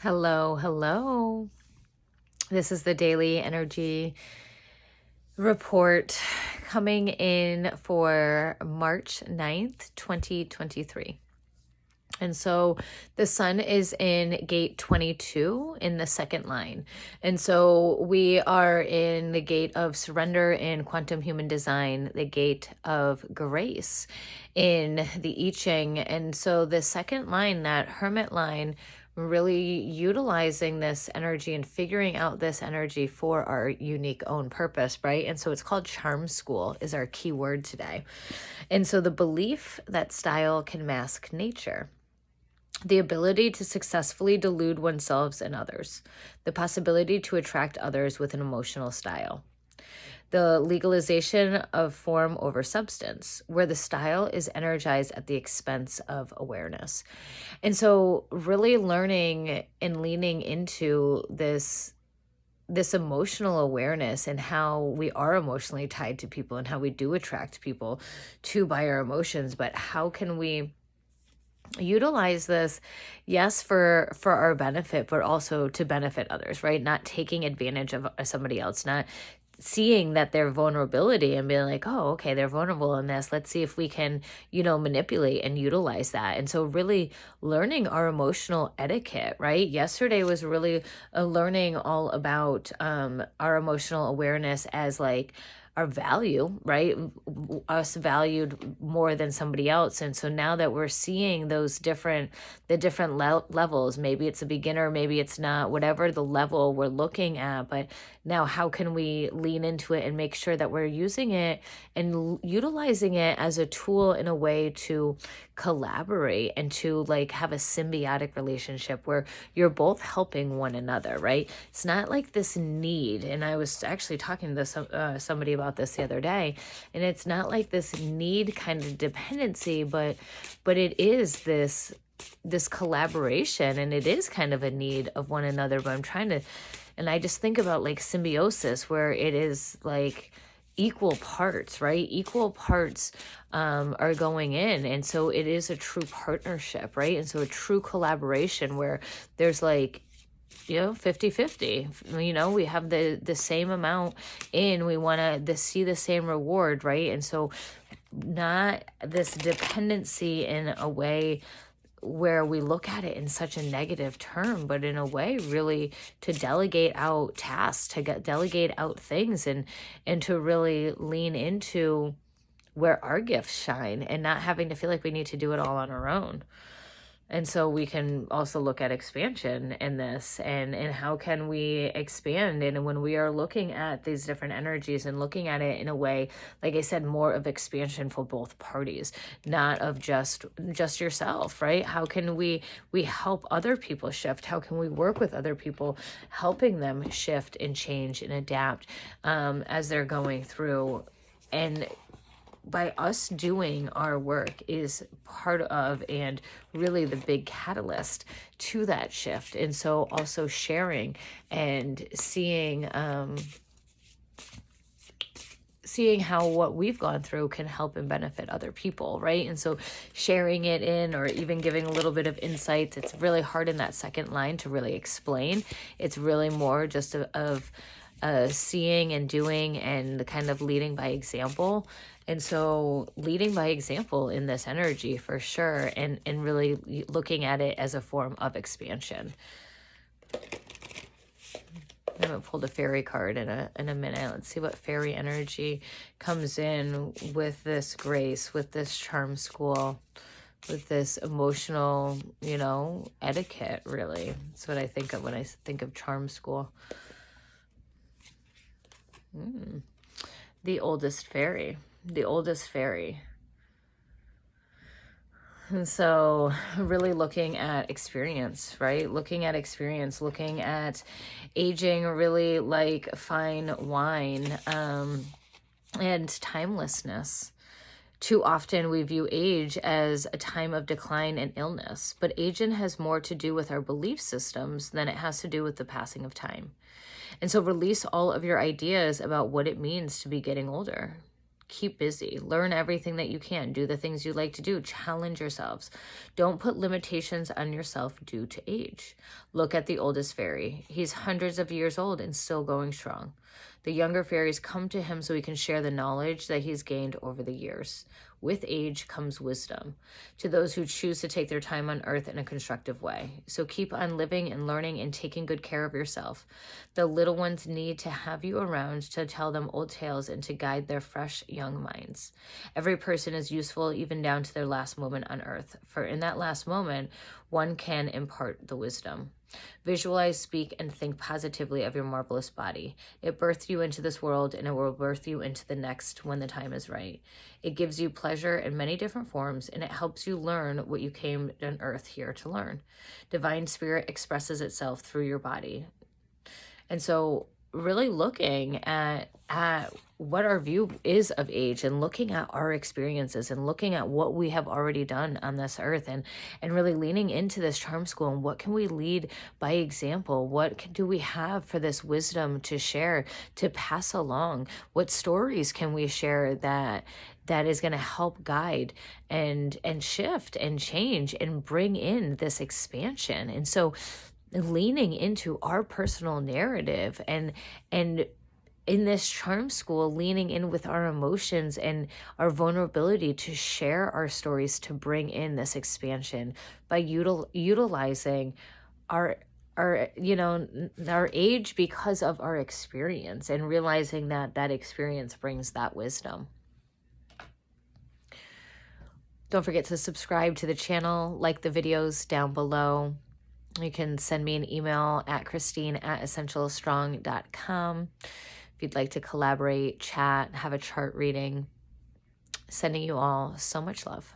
Hello, hello. This is the daily energy report coming in for March 9th, 2023. And so the sun is in gate 22 in the second line. And so we are in the gate of surrender in quantum human design, the gate of grace in the I Ching. And so the second line, that hermit line, really utilizing this energy and figuring out this energy for our unique own purpose, right? And so it's called charm school is our key word today. And so the belief that style can mask nature, the ability to successfully delude oneself and others, the possibility to attract others with an emotional style, the legalization of form over substance, where the style is energized at the expense of awareness. And so really learning and leaning into this emotional awareness and how we are emotionally tied to people and how we do attract people to by our emotions, but how can we utilize this, yes, for our benefit, but also to benefit others, right? Not taking advantage of somebody else, not seeing that their vulnerability and being like, oh, okay, they're vulnerable in this, let's see if we can manipulate and utilize that. And so really learning our emotional etiquette, right? Yesterday was really a learning all about our emotional awareness as like our value, right? Us valued more than somebody else. And so now that we're seeing those different levels, maybe it's a beginner, maybe it's not, whatever the level we're looking at, but now how can we lean into it and make sure that we're using it and utilizing it as a tool in a way to collaborate and to like have a symbiotic relationship where you're both helping one another, right? It's not like this need. And I was actually talking to somebody about this the other day, and it's not like this need kind of dependency, but it is this collaboration, and it is kind of a need of one another. But I'm trying to, and I just think about like symbiosis, where it is like equal parts, right? Equal parts are going in. And so it is a true partnership, right? And so a true collaboration where there's like, 50-50, we have the same amount in, we want to see the same reward, right? And so not this dependency in a way where we look at it in such a negative term, but in a way really to delegate out tasks, to delegate out things, and to really lean into where our gifts shine and not having to feel like we need to do it all on our own. And so we can also look at expansion in this, and how can we expand. And when we are looking at these different energies and looking at it in a way, like I said, more of expansion for both parties, not of just yourself, right? How can we help other people shift? How can we work with other people, helping them shift and change and adapt as they're going through? And by us doing our work is part of and really the big catalyst to that shift. And so also sharing and seeing how what we've gone through can help and benefit other people, right? And so sharing it in, or even giving a little bit of insights, it's really hard in that second line to really explain. It's really more just of seeing and doing and kind of leading by example. And so leading by example in this energy for sure, and really looking at it as a form of expansion. I haven't pulled a fairy card in a minute. Let's see what fairy energy comes in with this grace, with this charm school, with this emotional, etiquette, really. That's what I think of when I think of charm school. The oldest fairy. The oldest fairy. And so really looking at experience, right? Looking at experience, looking at aging really like fine wine, and timelessness. Too often we view age as a time of decline and illness, but aging has more to do with our belief systems than it has to do with the passing of time. And so release all of your ideas about what it means to be getting older. keep busy, learn everything that you can, do the things you like to do, challenge yourselves. Don't put limitations on yourself due to age. Look at the oldest fairy. He's hundreds of years old and still going strong. The younger fairies come to him so he can share the knowledge that he's gained over the years. With age comes wisdom to those who choose to take their time on earth in a constructive way. So keep on living and learning and taking good care of yourself. The little ones need to have you around to tell them old tales and to guide their fresh young minds. Every person is useful even down to their last moment on earth, for in that last moment, one can impart the wisdom. Visualize, speak, and think positively of your marvelous body. It birthed you into this world, and it will birth you into the next when the time is right. It gives you pleasure in many different forms, and it helps you learn what you came on earth here to learn. Divine Spirit expresses itself through your body. And so really looking at what our view is of age and looking at our experiences and looking at what we have already done on this earth and really leaning into this charm school and what can we lead by example? Do we have for this wisdom to share, to pass along? What stories can we share that is going to help guide and shift and change and bring in this expansion? And so leaning into our personal narrative and in this charm school, leaning in with our emotions and our vulnerability to share our stories, to bring in this expansion by utilizing our age because of our experience and realizing that experience brings that wisdom. Don't forget to subscribe to the channel, like the videos down below. You can send me an email at christine@essentialstrong.com. If you'd like to collaborate, chat, have a chart reading. Sending you all so much love.